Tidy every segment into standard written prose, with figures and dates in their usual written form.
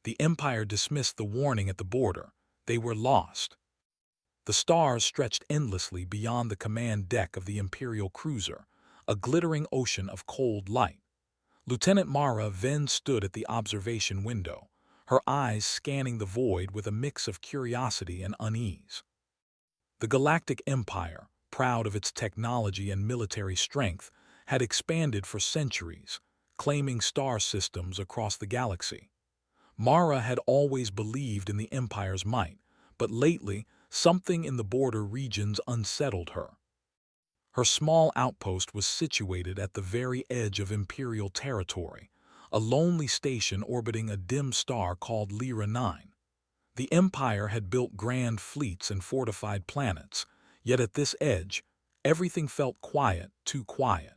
The Empire dismissed the warning at the border. They were lost. The stars stretched endlessly beyond the command deck of the Imperial cruiser, a glittering ocean of cold light. Lieutenant Mara then stood at the observation window, her eyes scanning the void with a mix of curiosity and unease. The Galactic Empire, proud of its technology and military strength, had expanded for centuries, claiming star systems across the galaxy. Mara had always believed in the Empire's might, but lately something in the border regions unsettled her. Her small outpost was situated at the very edge of Imperial territory, a lonely station orbiting a dim star called Lyra 9. The Empire had built grand fleets and fortified planets, yet at this edge, everything felt quiet, too quiet.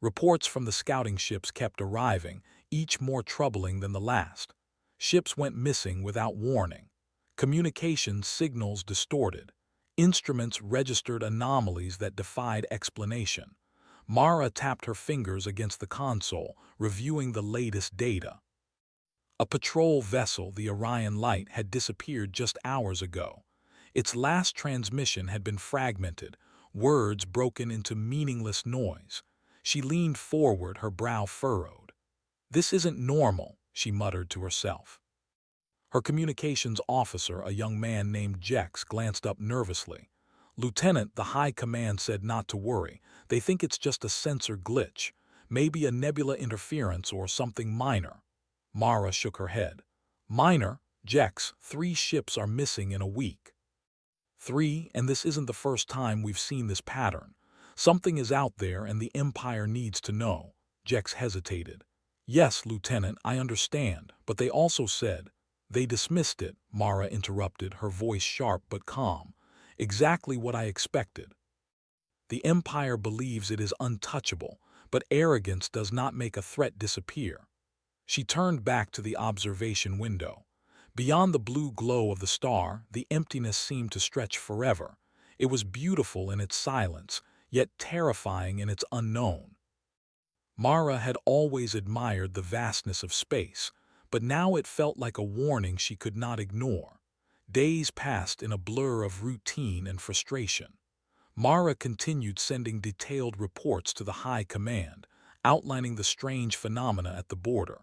Reports from the scouting ships kept arriving, each more troubling than the last. Ships went missing without warning. Communication signals distorted. Instruments registered anomalies that defied explanation. Mara tapped her fingers against the console, reviewing the latest data. A patrol vessel, the Orion Light, had disappeared just hours ago. Its last transmission had been fragmented, words broken into meaningless noise. She leaned forward, her brow furrowed. "This isn't normal," she muttered to herself. Her communications officer, a young man named Jex, glanced up nervously. "Lieutenant, the High Command said not to worry. They think it's just a sensor glitch, maybe a nebula interference or something minor." Mara shook her head. "Minor? Jex, 3 ships are missing in a week." 3, and this isn't the first time we've seen this pattern. Something is out there and the Empire needs to know." Jex hesitated. "Yes, Lieutenant, I understand, but they also said—" "They dismissed it," Mara interrupted, her voice sharp but calm. "Exactly what I expected. The Empire believes it is untouchable, but arrogance does not make a threat disappear." She turned back to the observation window. Beyond the blue glow of the star, the emptiness seemed to stretch forever. It was beautiful in its silence, yet terrifying in its unknown. Mara had always admired the vastness of space, but now it felt like a warning she could not ignore. Days passed in a blur of routine and frustration. Mara continued sending detailed reports to the High Command, outlining the strange phenomena at the border.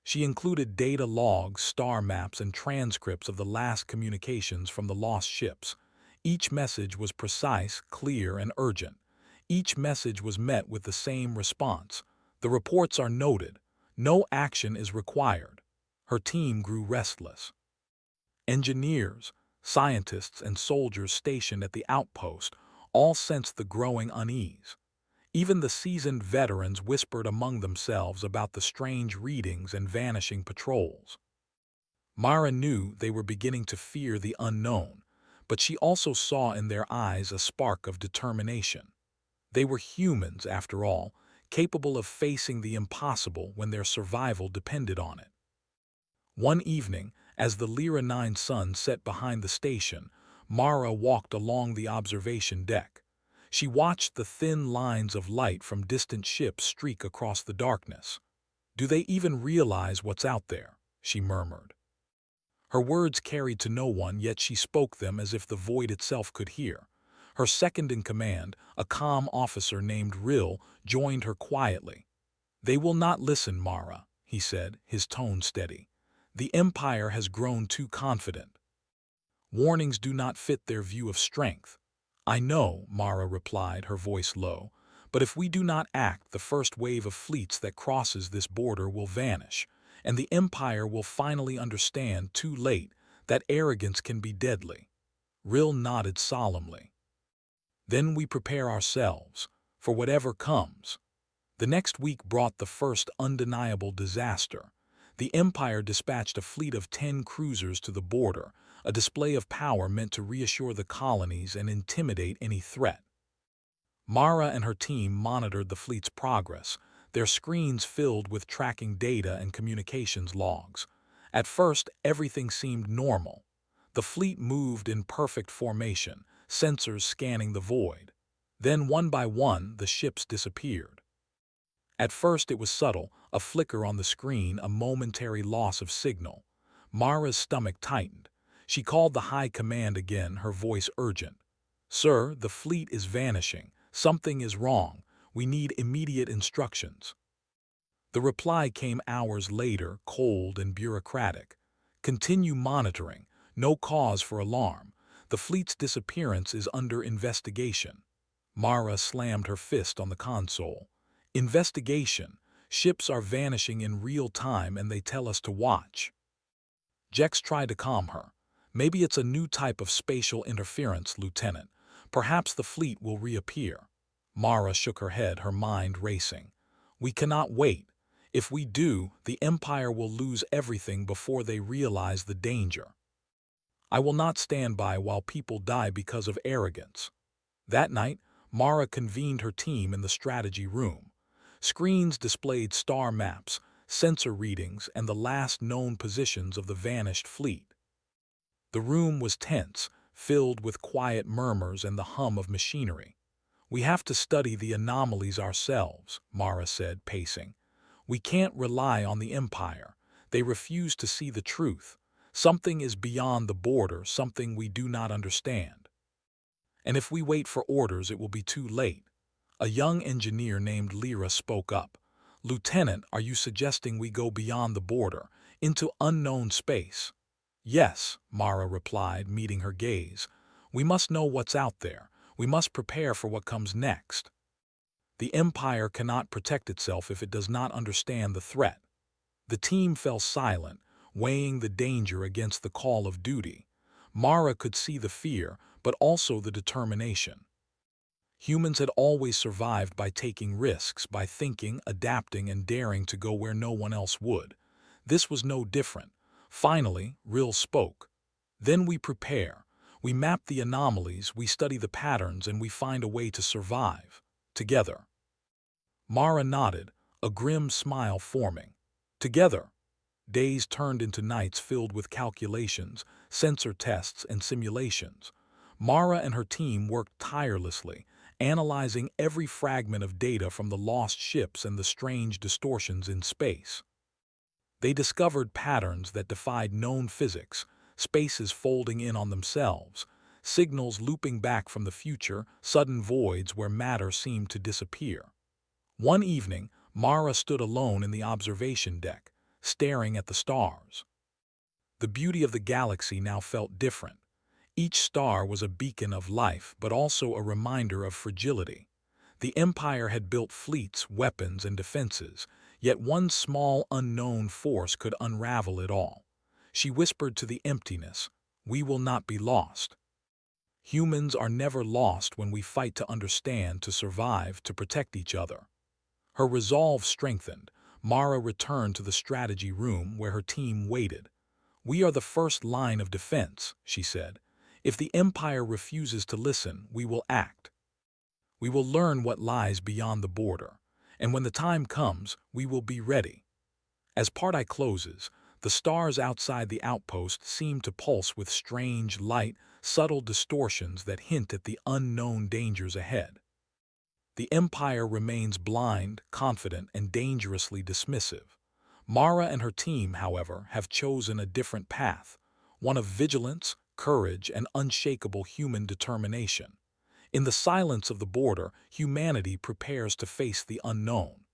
She included data logs, star maps, and transcripts of the last communications from the lost ships. Each message was precise, clear, and urgent. Each message was met with the same response. "The reports are noted. No action is required." Her team grew restless. Engineers, scientists, and soldiers stationed at the outpost all sensed the growing unease. Even the seasoned veterans whispered among themselves about the strange readings and vanishing patrols. Mara knew they were beginning to fear the unknown, but she also saw in their eyes a spark of determination. They were humans, after all, capable of facing the impossible when their survival depended on it. One evening, as the Lyra 9 sun set behind the station, Mara walked along the observation deck. She watched the thin lines of light from distant ships streak across the darkness. "Do they even realize what's out there?" she murmured. Her words carried to no one, yet she spoke them as if the void itself could hear. Her second-in-command, a calm officer named Rill, joined her quietly. "They will not listen, Mara," he said, his tone steady. "The Empire has grown too confident. Warnings do not fit their view of strength." "I know," Mara replied, her voice low, "but if we do not act, the first wave of fleets that crosses this border will vanish, and the Empire will finally understand, too late, that arrogance can be deadly." Rill nodded solemnly. "Then we prepare ourselves, for whatever comes." The next week brought the first undeniable disaster. The Empire dispatched a fleet of 10 cruisers to the border, a display of power meant to reassure the colonies and intimidate any threat. Mara and her team monitored the fleet's progress, their screens filled with tracking data and communications logs. At first, everything seemed normal. The fleet moved in perfect formation, sensors scanning the void. Then, one by one, the ships disappeared. At first it was subtle, a flicker on the screen, a momentary loss of signal. Mara's stomach tightened. She called the high command again, her voice urgent. "Sir, the fleet is vanishing. Something is wrong. We need immediate instructions." The reply came hours later, cold and bureaucratic. "Continue monitoring. No cause for alarm. The fleet's disappearance is under investigation." Mara slammed her fist on the console. "Investigation. Ships are vanishing in real time and they tell us to watch." Jex tried to calm her. "Maybe it's a new type of spatial interference, Lieutenant. Perhaps the fleet will reappear." Mara shook her head, her mind racing. "We cannot wait. If we do, the Empire will lose everything before they realize the danger. I will not stand by while people die because of arrogance." That night, Mara convened her team in the strategy room. Screens displayed star maps, sensor readings, and the last known positions of the vanished fleet. The room was tense, filled with quiet murmurs and the hum of machinery. "We have to study the anomalies ourselves," Mara said, pacing. "We can't rely on the Empire. They refuse to see the truth. Something is beyond the border, something we do not understand. And if we wait for orders, it will be too late." A young engineer named Lyra spoke up. "Lieutenant, are you suggesting we go beyond the border, into unknown space?" "Yes," Mara replied, meeting her gaze. "We must know what's out there. We must prepare for what comes next. The Empire cannot protect itself if it does not understand the threat." The team fell silent, weighing the danger against the call of duty. Mara could see the fear, but also the determination. Humans had always survived by taking risks, by thinking, adapting, and daring to go where no one else would. This was no different. Finally, Rill spoke. "Then we prepare. We map the anomalies, we study the patterns, and we find a way to survive. Together." Mara nodded, a grim smile forming. Together. Days turned into nights filled with calculations, sensor tests, and simulations. Mara and her team worked tirelessly, analyzing every fragment of data from the lost ships and the strange distortions in space. They discovered patterns that defied known physics, spaces folding in on themselves, signals looping back from the future, sudden voids where matter seemed to disappear. One evening, Mara stood alone in the observation deck, staring at the stars. The beauty of the galaxy now felt different. Each star was a beacon of life, but also a reminder of fragility. The Empire had built fleets, weapons, and defenses, yet one small, unknown force could unravel it all. She whispered to the emptiness, "We will not be lost." Humans are never lost when we fight to understand, to survive, to protect each other. Her resolve strengthened. Mara returned to the strategy room where her team waited. "We are the first line of defense," she said. "If the Empire refuses to listen, we will act. We will learn what lies beyond the border, and when the time comes, we will be ready." As part I closes, the stars outside the outpost seem to pulse with strange, light, subtle distortions that hint at the unknown dangers ahead. The Empire remains blind, confident, and dangerously dismissive. Mara and her team, however, have chosen a different path, one of vigilance, courage, and unshakable human determination. In the silence of the border, humanity prepares to face the unknown.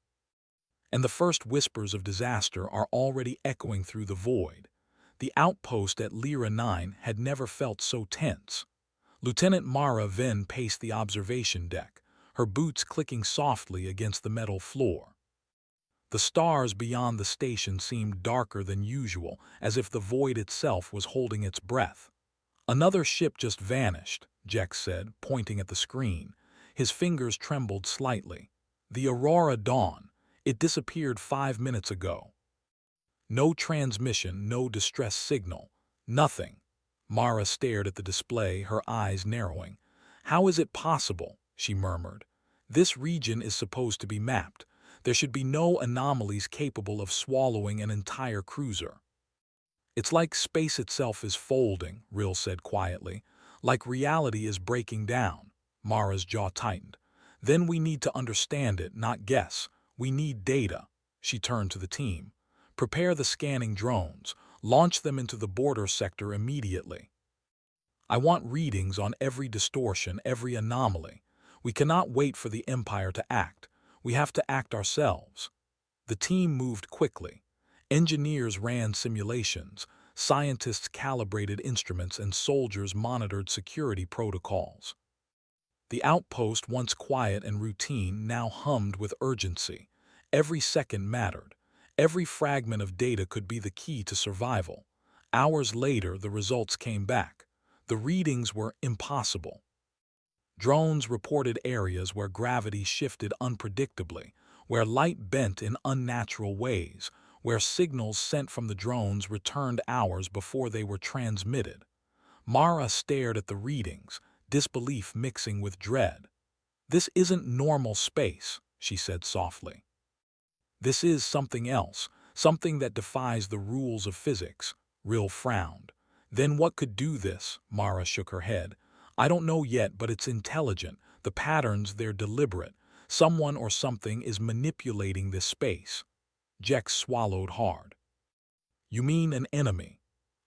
And the first whispers of disaster are already echoing through the void. The outpost at Lyra 9 had never felt so tense. Lieutenant Mara then paced the observation deck, her boots clicking softly against the metal floor. The stars beyond the station seemed darker than usual, as if the void itself was holding its breath. "Another ship just vanished," Jex said, pointing at the screen. His fingers trembled slightly. "The Aurora Dawn. It disappeared 5 minutes ago." No transmission, no distress signal. Nothing. Mara stared at the display, her eyes narrowing. "How is it possible?" she murmured. "This region is supposed to be mapped. There should be no anomalies capable of swallowing an entire cruiser." "It's like space itself is folding," Rill said quietly. "Like reality is breaking down." Mara's jaw tightened. "Then we need to understand it, not guess. We need data. She turned to the team. Prepare the scanning drones. Launch them into the border sector immediately. I want readings on every distortion, every anomaly. We cannot wait for the Empire to act. We have to act ourselves. The team moved quickly. Engineers ran simulations, scientists calibrated instruments, and soldiers monitored security protocols. The outpost, once quiet and routine, now hummed with urgency. Every second mattered. Every fragment of data could be the key to survival. Hours later, the results came back. The readings were impossible. Drones reported areas where gravity shifted unpredictably, where light bent in unnatural ways, where signals sent from the drones returned hours before they were transmitted. Mara stared at the readings, disbelief mixing with dread. "This isn't normal space," she said softly. "This is something else, something that defies the rules of physics." Rill frowned. "Then what could do this?" Mara shook her head. "I don't know yet, but it's intelligent. The patterns, they're deliberate. Someone or something is manipulating this space." Jex swallowed hard. "You mean an enemy?"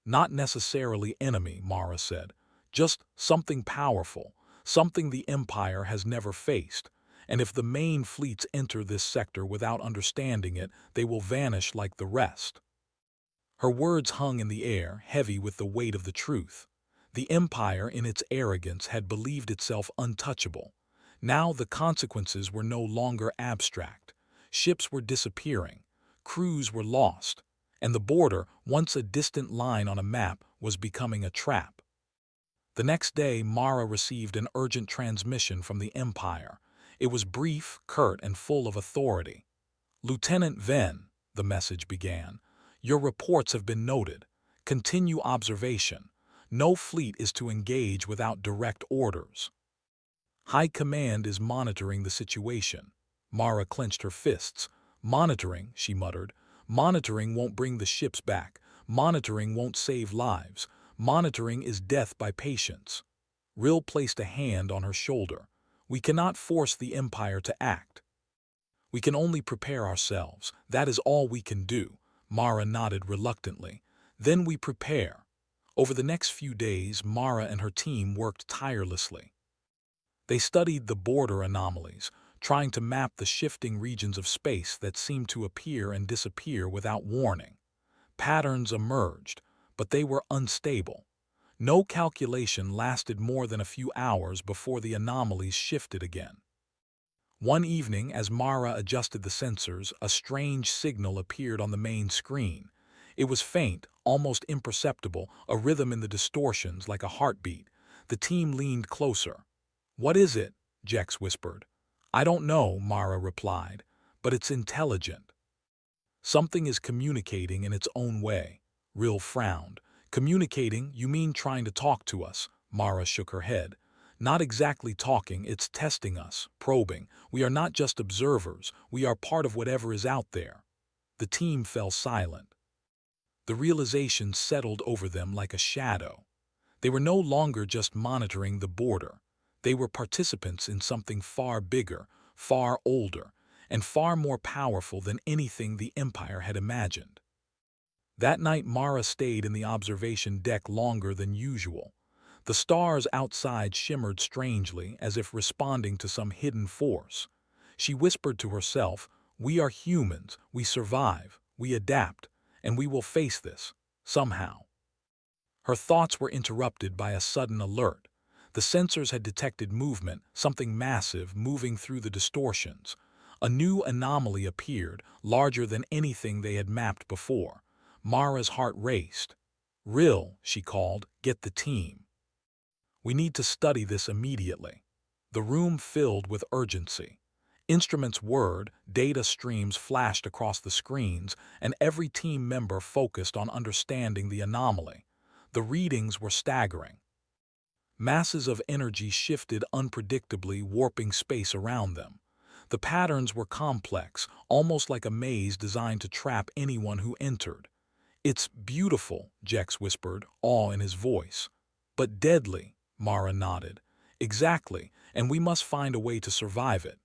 "Not necessarily enemy," Mara said. "Just something powerful, something the Empire has never faced. And if the main fleets enter this sector without understanding it, they will vanish like the rest." Her words hung in the air, heavy with the weight of the truth. The Empire, in its arrogance, had believed itself untouchable. Now the consequences were no longer abstract. Ships were disappearing, crews were lost, and the border, once a distant line on a map, was becoming a trap. The next day, Mara received an urgent transmission from the Empire. It was brief, curt, and full of authority. "Lieutenant Venn," the message began, "your reports have been noted. Continue observation. No fleet is to engage without direct orders." "High Command is monitoring the situation." Mara clenched her fists. "Monitoring," she muttered. "Monitoring won't bring the ships back. Monitoring won't save lives. Monitoring is death by patience." Rill placed a hand on her shoulder. "We cannot force the Empire to act. We can only prepare ourselves. That is all we can do." Mara nodded reluctantly. "Then we prepare." Over the next few days, Mara and her team worked tirelessly. They studied the border anomalies, trying to map the shifting regions of space that seemed to appear and disappear without warning. Patterns emerged, but they were unstable. No calculation lasted more than a few hours before the anomalies shifted again. One evening, as Mara adjusted the sensors, a strange signal appeared on the main screen. It was faint, almost imperceptible, a rhythm in the distortions like a heartbeat. The team leaned closer. "What is it?" Jex whispered. "I don't know," Mara replied, "but it's intelligent. Something is communicating in its own way." Rill frowned. "Communicating? You mean trying to talk to us?" Mara shook her head. "Not exactly talking, it's testing us, probing. We are not just observers, we are part of whatever is out there." The team fell silent. The realization settled over them like a shadow. They were no longer just monitoring the border. They were participants in something far bigger, far older, and far more powerful than anything the Empire had imagined. That night, Mara stayed in the observation deck longer than usual. The stars outside shimmered strangely, as if responding to some hidden force. She whispered to herself, "We are humans, we survive, we adapt, and we will face this, somehow." Her thoughts were interrupted by a sudden alert. The sensors had detected movement, something massive moving through the distortions. A new anomaly appeared, larger than anything they had mapped before. Mara's heart raced. "Rill," she called, "get the team. We need to study this immediately." The room filled with urgency. Instruments whirred, data streams flashed across the screens, and every team member focused on understanding the anomaly. The readings were staggering. Masses of energy shifted unpredictably, warping space around them. The patterns were complex, almost like a maze designed to trap anyone who entered. "It's beautiful," Jex whispered, awe in his voice. "But deadly," Mara nodded. "Exactly, and we must find a way to survive it."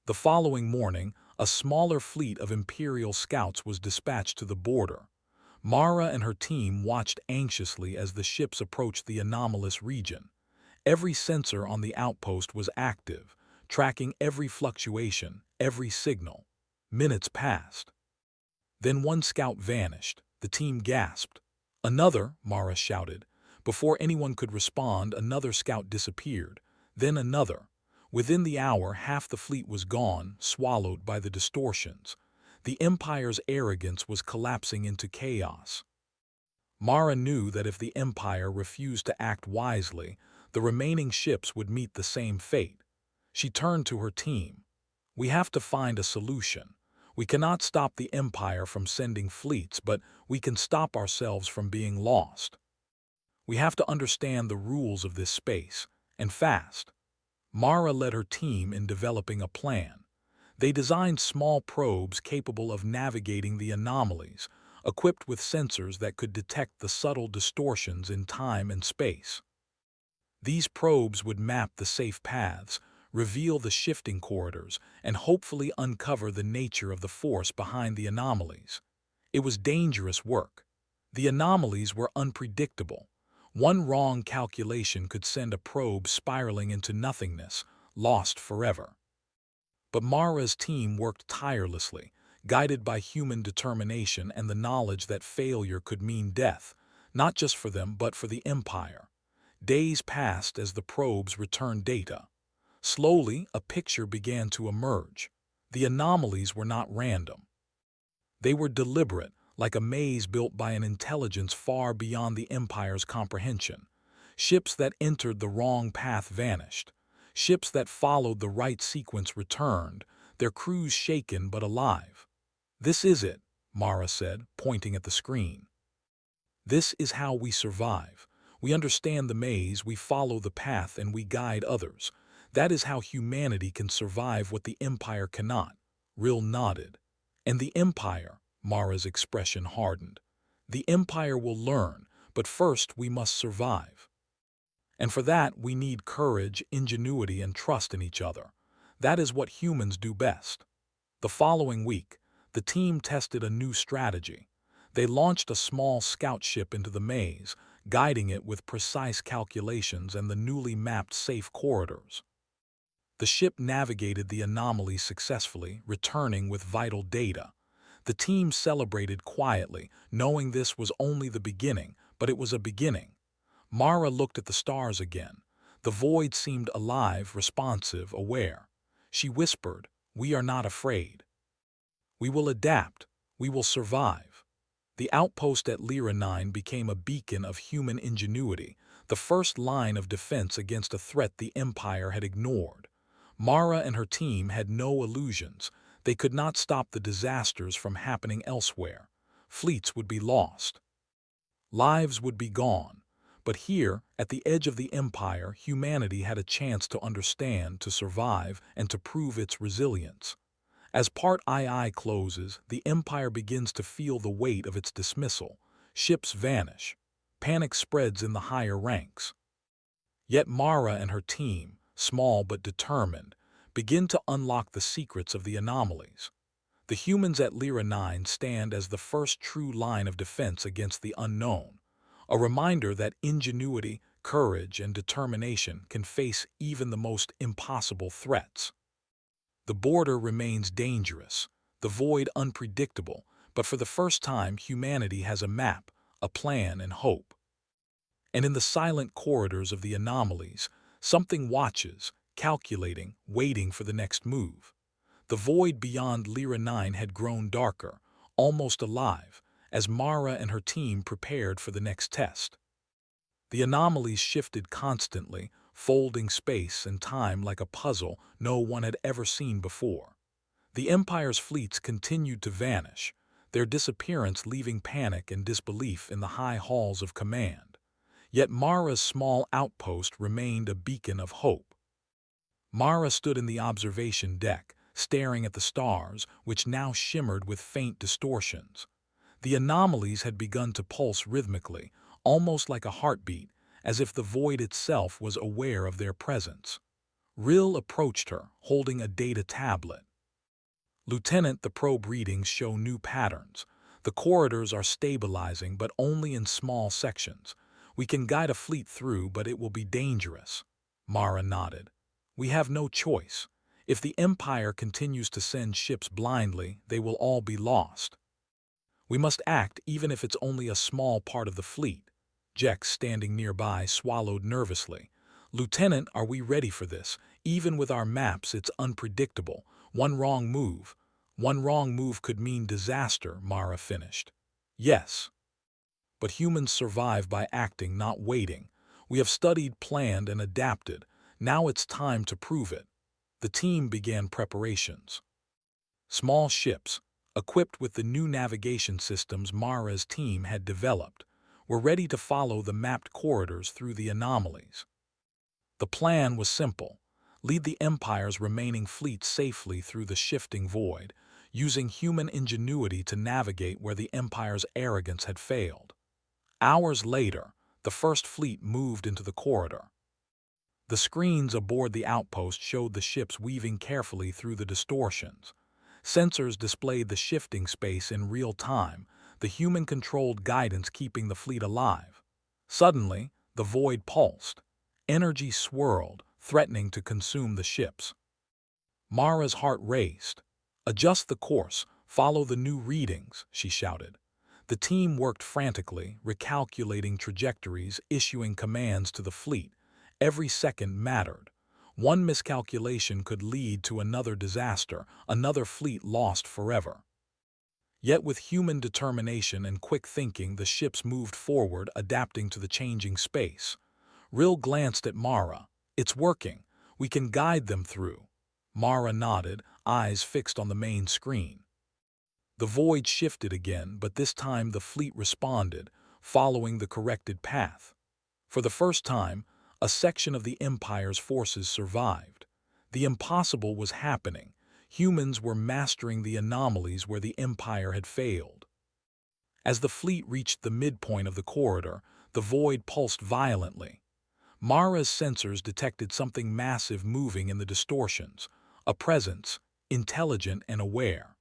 The following morning, a smaller fleet of Imperial scouts was dispatched to the border. Mara and her team watched anxiously as the ships approached the anomalous region. Every sensor on the outpost was active, tracking every fluctuation, every signal. Minutes passed. Then one scout vanished. The team gasped. "Another!" Mara shouted. Before anyone could respond, another scout disappeared. Then another. Within the hour, half the fleet was gone, swallowed by the distortions. The Empire's arrogance was collapsing into chaos. Mara knew that if the Empire refused to act wisely, the remaining ships would meet the same fate. She turned to her team. "We have to find a solution. We cannot stop the Empire from sending fleets, but we can stop ourselves from being lost. We have to understand the rules of this space, and fast." Mara led her team in developing a plan. They designed small probes capable of navigating the anomalies, equipped with sensors that could detect the subtle distortions in time and space. These probes would map the safe paths, reveal the shifting corridors, and hopefully uncover the nature of the force behind the anomalies. It was dangerous work. The anomalies were unpredictable. One wrong calculation could send a probe spiraling into nothingness, lost forever. But Mara's team worked tirelessly, guided by human determination and the knowledge that failure could mean death, not just for them but for the Empire. Days passed as the probes returned data. Slowly, a picture began to emerge. The anomalies were not random. They were deliberate, like a maze built by an intelligence far beyond the Empire's comprehension. Ships that entered the wrong path vanished. Ships that followed the right sequence returned, their crews shaken but alive. "This is it," Mara said, pointing at the screen. "This is how we survive. We understand the maze, we follow the path, and we guide others. That is how humanity can survive what the Empire cannot." Rill nodded. "And the Empire," Mara's expression hardened. "The Empire will learn, but first we must survive. And for that we need courage, ingenuity, and trust in each other. That is what humans do best." The following week, the team tested a new strategy. They launched a small scout ship into the maze, guiding it with precise calculations and the newly mapped safe corridors. The ship navigated the anomaly successfully, returning with vital data. The team celebrated quietly, knowing this was only the beginning, but it was a beginning. Mara looked at the stars again. The void seemed alive, responsive, aware. She whispered, "We are not afraid. We will adapt. We will survive." The outpost at Lyra 9 became a beacon of human ingenuity, the first line of defense against a threat the Empire had ignored. Mara and her team had no illusions. They could not stop the disasters from happening elsewhere. Fleets would be lost. Lives would be gone. But here, at the edge of the Empire, humanity had a chance to understand, to survive, and to prove its resilience. As Part II closes, the Empire begins to feel the weight of its dismissal. Ships vanish. Panic spreads in the higher ranks. Yet Mara and her team, small but determined, begin to unlock the secrets of the anomalies. The humans at Lyra 9 stand as the first true line of defense against the unknown, a reminder that ingenuity, courage, and determination can face even the most impossible threats. The border remains dangerous, the void unpredictable, but for the first time humanity has a map, a plan, and hope. And in the silent corridors of the anomalies, something watches, calculating, waiting for the next move. The void beyond Lyra 9 had grown darker, almost alive, as Mara and her team prepared for the next test. The anomalies shifted constantly, folding space and time like a puzzle no one had ever seen before. The Empire's fleets continued to vanish, their disappearance leaving panic and disbelief in the high halls of command. Yet Mara's small outpost remained a beacon of hope. Mara stood in the observation deck, staring at the stars, which now shimmered with faint distortions. The anomalies had begun to pulse rhythmically, almost like a heartbeat, as if the void itself was aware of their presence. Rill approached her, holding a data tablet. Lieutenant, the probe readings show new patterns. The corridors are stabilizing, but only in small sections. We can guide a fleet through, but it will be dangerous. Mara nodded. We have no choice. If the Empire continues to send ships blindly, they will all be lost. We must act even if it's only a small part of the fleet. Jex, standing nearby, swallowed nervously. Lieutenant, are we ready for this? Even with our maps, it's unpredictable. One wrong move could mean disaster, Mara finished. Yes. But humans survive by acting, not waiting. We have studied, planned, and adapted. Now it's time to prove it. The team began preparations. Small ships, equipped with the new navigation systems Mara's team had developed, were ready to follow the mapped corridors through the anomalies. The plan was simple: lead the Empire's remaining fleet safely through the shifting void, using human ingenuity to navigate where the Empire's arrogance had failed. Hours later, the first fleet moved into the corridor. The screens aboard the outpost showed the ships weaving carefully through the distortions. Sensors displayed the shifting space in real time, the human-controlled guidance keeping the fleet alive. Suddenly, the void pulsed. Energy swirled, threatening to consume the ships. Mara's heart raced. "Adjust the course, follow the new readings," she shouted. The team worked frantically, recalculating trajectories, issuing commands to the fleet. Every second mattered. One miscalculation could lead to another disaster, another fleet lost forever. Yet with human determination and quick thinking, the ships moved forward, adapting to the changing space. Rill glanced at Mara. "It's working. We can guide them through." Mara nodded, eyes fixed on the main screen. The void shifted again, but this time the fleet responded, following the corrected path. For the first time, a section of the Empire's forces survived. The impossible was happening. Humans were mastering the anomalies where the Empire had failed. As the fleet reached the midpoint of the corridor, the void pulsed violently. Mara's sensors detected something massive moving in the distortions, a presence, intelligent and aware.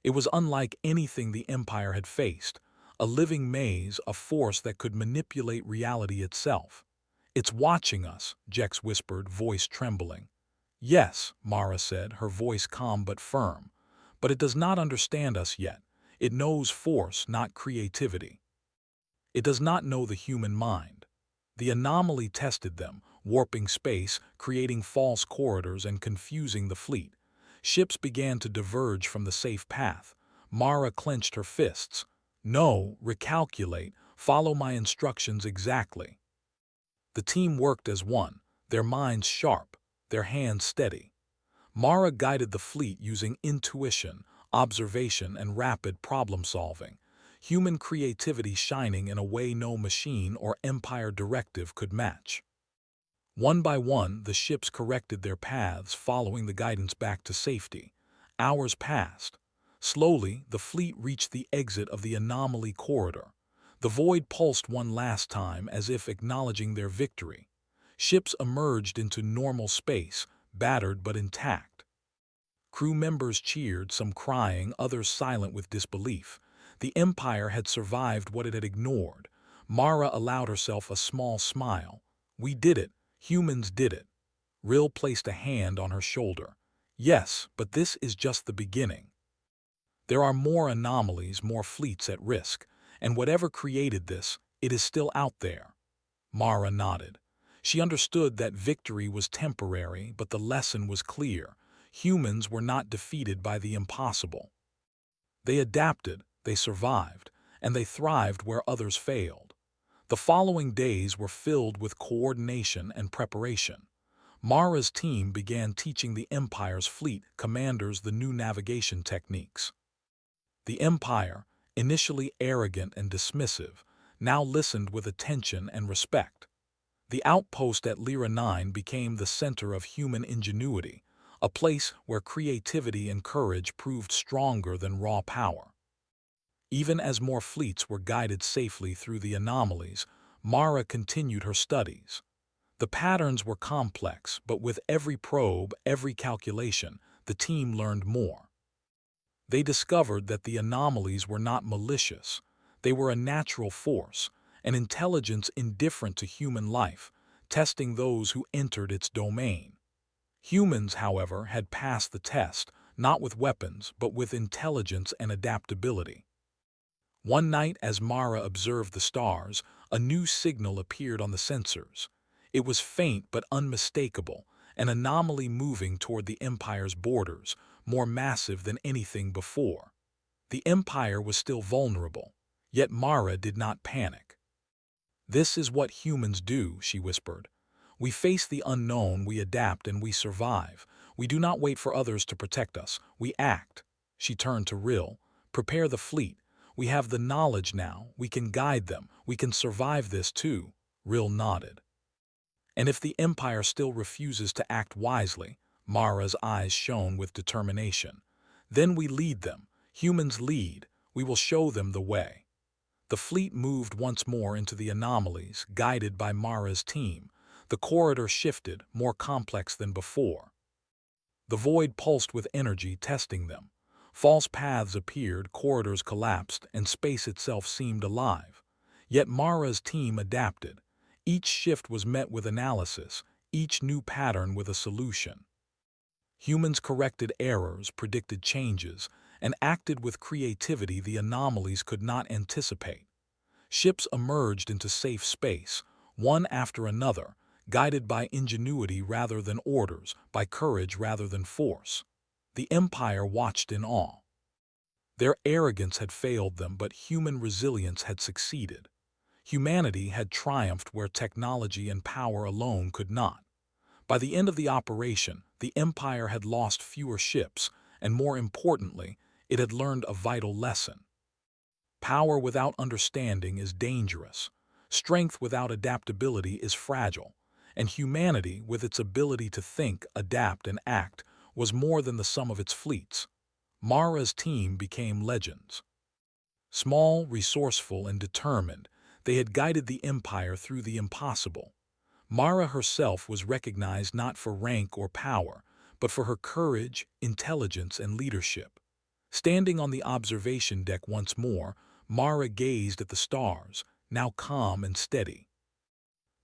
It was unlike anything the Empire had faced, a living maze, a force that could manipulate reality itself. "It's watching us," Jex whispered, voice trembling. "Yes," Mara said, her voice calm but firm. "But it does not understand us yet. It knows force, not creativity. It does not know the human mind." The anomaly tested them, warping space, creating false corridors, and confusing the fleet. Ships began to diverge from the safe path. Mara clenched her fists. "No, recalculate, follow my instructions exactly." The team worked as one, their minds sharp, their hands steady. Mara guided the fleet using intuition, observation, and rapid problem-solving, human creativity shining in a way no machine or Empire directive could match. One by one, the ships corrected their paths, following the guidance back to safety. Hours passed. Slowly, the fleet reached the exit of the anomaly corridor. The void pulsed one last time, as if acknowledging their victory. Ships emerged into normal space, battered but intact. Crew members cheered, some crying, others silent with disbelief. The Empire had survived what it had ignored. Mara allowed herself a small smile. "We did it. Humans did it." Rill placed a hand on her shoulder. "Yes, but this is just the beginning. There are more anomalies, more fleets at risk, and whatever created this, it is still out there." Mara nodded. She understood that victory was temporary, but the lesson was clear. Humans were not defeated by the impossible. They adapted, they survived, and they thrived where others failed. The following days were filled with coordination and preparation. Mara's team began teaching the Empire's fleet commanders the new navigation techniques. The Empire, initially arrogant and dismissive, now listened with attention and respect. The outpost at Lyra 9 became the center of human ingenuity, a place where creativity and courage proved stronger than raw power. Even as more fleets were guided safely through the anomalies, Mara continued her studies. The patterns were complex, but with every probe, every calculation, the team learned more. They discovered that the anomalies were not malicious. They were a natural force, an intelligence indifferent to human life, testing those who entered its domain. Humans, however, had passed the test, not with weapons, but with intelligence and adaptability. One night, as Mara observed the stars, a new signal appeared on the sensors. It was faint but unmistakable, an anomaly moving toward the Empire's borders, more massive than anything before. The Empire was still vulnerable, yet Mara did not panic. "This is what humans do," she whispered. "We face the unknown, we adapt, and we survive. We do not wait for others to protect us, we act." She turned to Rill. "Prepare the fleet. We have the knowledge now, we can guide them, we can survive this too." Rill nodded. "And if the Empire still refuses to act wisely," Mara's eyes shone with determination, "then we lead them. Humans lead. We will show them the way." The fleet moved once more into the anomalies, guided by Mara's team. The corridor shifted, more complex than before. The void pulsed with energy, testing them. False paths appeared, corridors collapsed, and space itself seemed alive. Yet Mara's team adapted. Each shift was met with analysis, each new pattern with a solution. Humans corrected errors, predicted changes, and acted with creativity the anomalies could not anticipate. Ships emerged into safe space, one after another, guided by ingenuity rather than orders, by courage rather than force. The Empire watched in awe. Their arrogance had failed them, but human resilience had succeeded. Humanity had triumphed where technology and power alone could not. By the end of the operation, the Empire had lost fewer ships, and more importantly, it had learned a vital lesson. Power without understanding is dangerous. Strength without adaptability is fragile. And humanity, with its ability to think, adapt, and act, was more than the sum of its fleets. Mara's team became legends. Small, resourceful, and determined, they had guided the Empire through the impossible. Mara herself was recognized not for rank or power, but for her courage, intelligence, and leadership. Standing on the observation deck once more, Mara gazed at the stars, now calm and steady.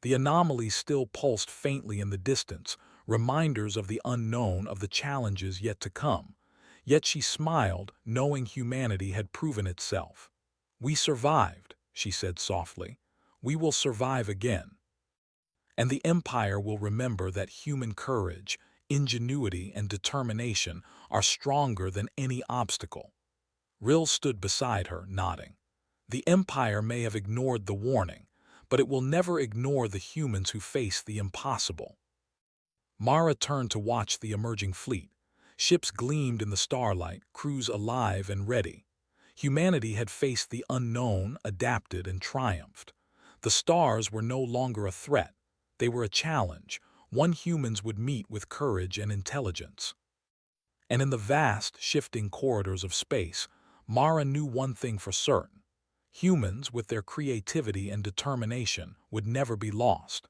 The anomalies still pulsed faintly in the distance, reminders of the unknown, of the challenges yet to come. Yet she smiled, knowing humanity had proven itself. "We survived," she said softly. "We will survive again. And the Empire will remember that human courage, ingenuity, and determination are stronger than any obstacle." Rill stood beside her, nodding. "The Empire may have ignored the warning, but it will never ignore the humans who face the impossible." Mara turned to watch the emerging fleet. Ships gleamed in the starlight, crews alive and ready. Humanity had faced the unknown, adapted, and triumphed. The stars were no longer a threat. They were a challenge, one humans would meet with courage and intelligence. And in the vast, shifting corridors of space, Mara knew one thing for certain. Humans, with their creativity and determination, would never be lost.